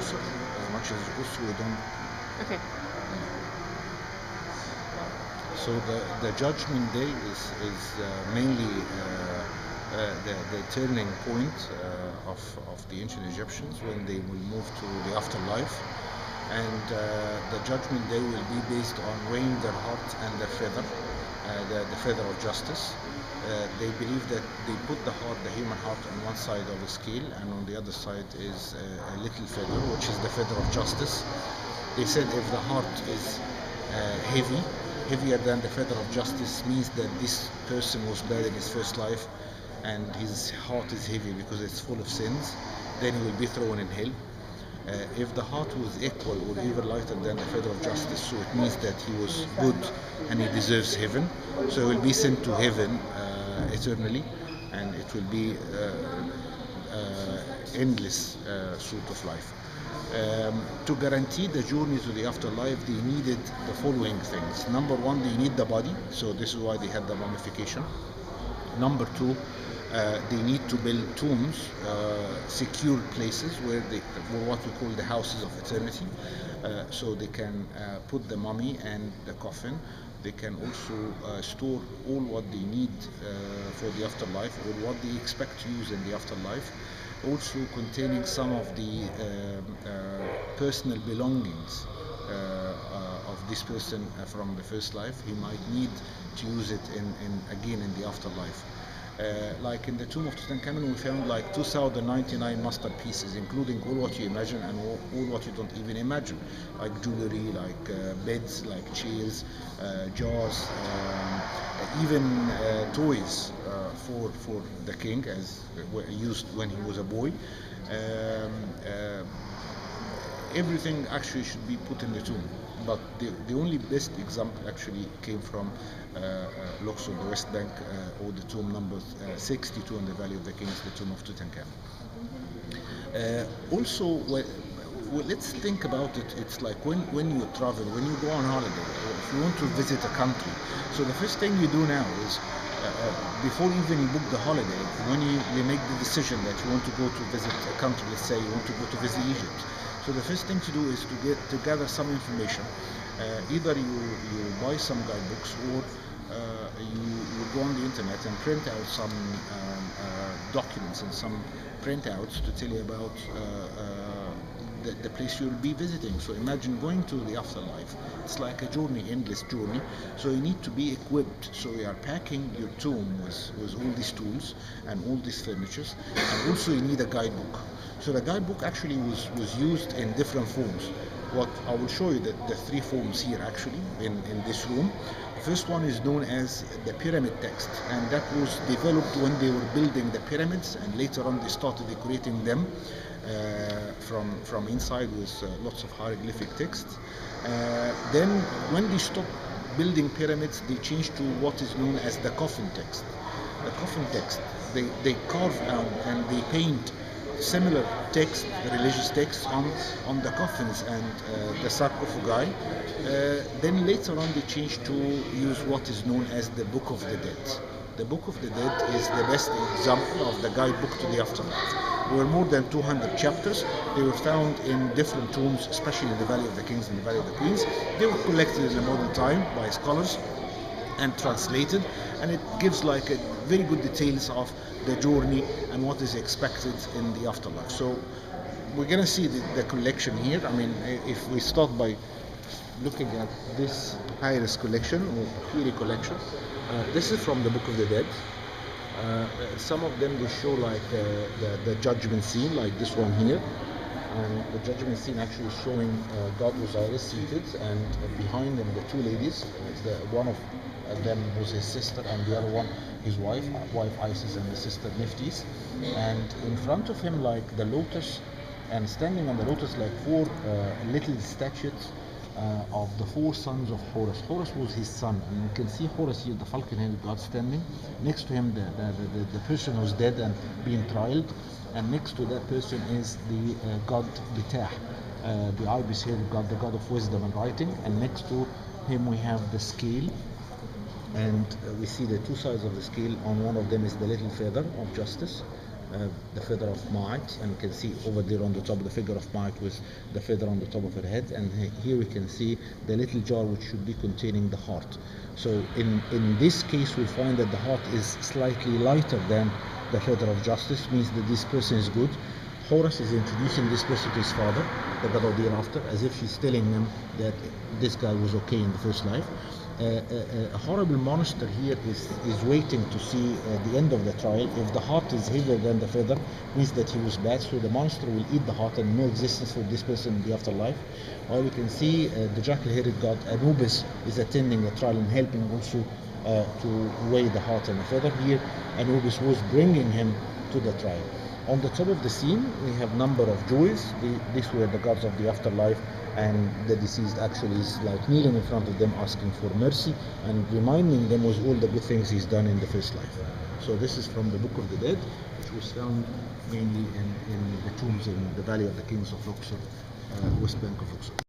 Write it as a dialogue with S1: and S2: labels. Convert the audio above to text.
S1: usr, as much as usr we don't.
S2: Okay.
S1: So the judgment day is mainly the turning point of the ancient Egyptians when they will move to the afterlife, and the judgment day will be based on weighing their heart and their feather, the feather of justice. They believe that they put the heart, the human heart, on one side of the scale, and on the other side is a little feather, which is the feather of justice. They said if the heart is heavier than the feather of justice, means that this person was bad in his first life, and his heart is heavy because it's full of sins, then he will be thrown in hell. If the heart was equal or even lighter than the feather of justice, so it means that he was good and he deserves heaven, so he will be sent to heaven eternally, and it will be endless sort of life. To guarantee the journey to the afterlife, they needed the following things. Number one, they need the body, so this is why they had the mummification. Number two, they need to build tombs, secure places where what we call the houses of eternity, so they can put the mummy and the coffin. They can also store all what they need for the afterlife, or what they expect to use in the afterlife. Also containing some of the personal belongings of this person from the first life. He might need to use it again in the afterlife. Like in the tomb of Tutankhamun, we found like 2,099 masterpieces, including all what you imagine and all what you don't even imagine, like jewelry, like beds, like chairs, jars, even toys for the king, as were used when he was a boy. Everything actually should be put in the tomb, but the only best example actually came from Luxor, the West Bank, or the tomb number 62 in the Valley of the Kings, the tomb of Tutankhamun. Also, let's think about it. It's like when you travel, when you go on holiday, or if you want to visit a country. So the first thing you do now is, before even you book the holiday, when you make the decision that you want to go to visit a country, let's say you want to go to visit Egypt. So the first thing to do is to gather some information. Either you buy some guidebooks, or you go on the internet and print out some documents and some printouts to tell you about the place you'll be visiting. So imagine going to the afterlife. It's like a journey, endless journey. So you need to be equipped. So you are packing your tomb with all these tools and all these furnitures, and also you need a guidebook. So the guidebook actually was used in different forms. What I will show you the three forms here actually in this room. The first one is known as the pyramid text, and that was developed when they were building the pyramids, and later on they started decorating them from inside with lots of hieroglyphic text. Then when they stopped building pyramids, they changed to what is known as the coffin text. The coffin text, they carve out and they paint similar text, religious texts on the coffins and the sarcophagi. Then later on they changed to use what is known as the Book of the Dead. The Book of the Dead is the best example of the guidebook to the afterlife. There were more than 200 chapters. They were found in different tombs, especially in the Valley of the Kings and the Valley of the Queens. They were collected in the modern time by scholars and translated, and it gives like a very good details of the journey and what is expected in the afterlife. So we're gonna see the collection here. I mean, if we start by looking at this Iris collection or Kiri collection, this is from the Book of the Dead. Some of them they show like the judgment scene, like this one here. And the judgment scene actually is showing God Osiris seated, and behind him the two ladies. One of them was his sister, and the other one his wife Isis, and the sister Nephthys. And in front of him, like the lotus, and standing on the lotus, like four little statues of the four sons of Horus. Horus was his son, and you can see Horus here, the falcon-headed god, standing next to him, the person who's dead and being tried, and next to that person is the god Betah, the ibis-headed god, the god of wisdom and writing, and next to him we have the scale, and we see the two sides of the scale. On one of them is the little feather of justice, the feather of might, and you can see over there on the top the figure of might with the feather on the top of her head, and here we can see the little jar which should be containing the heart. So in this case we find that the heart is slightly lighter than the feather of justice, means that this person is good. Horus is introducing this person to his father, the god of the hereafter, as if he's telling him that this guy was okay in the first life. A horrible monster here is waiting to see the end of the trial. If the heart is heavier than the feather, means that he was bad, so the monster will eat the heart and no existence for this person in the afterlife. Or we can see the jackal-headed god Anubis is attending the trial and helping also to weigh the heart and the feather. Here Anubis was bringing him to the trial. On the top of the scene we have number of jewels. These were the gods of the afterlife, and the deceased actually is like kneeling in front of them asking for mercy and reminding them with all the good things he's done in the first life. So this is from the Book of the Dead, which was found mainly in the tombs in the Valley of the Kings of Luxor, West Bank of Luxor.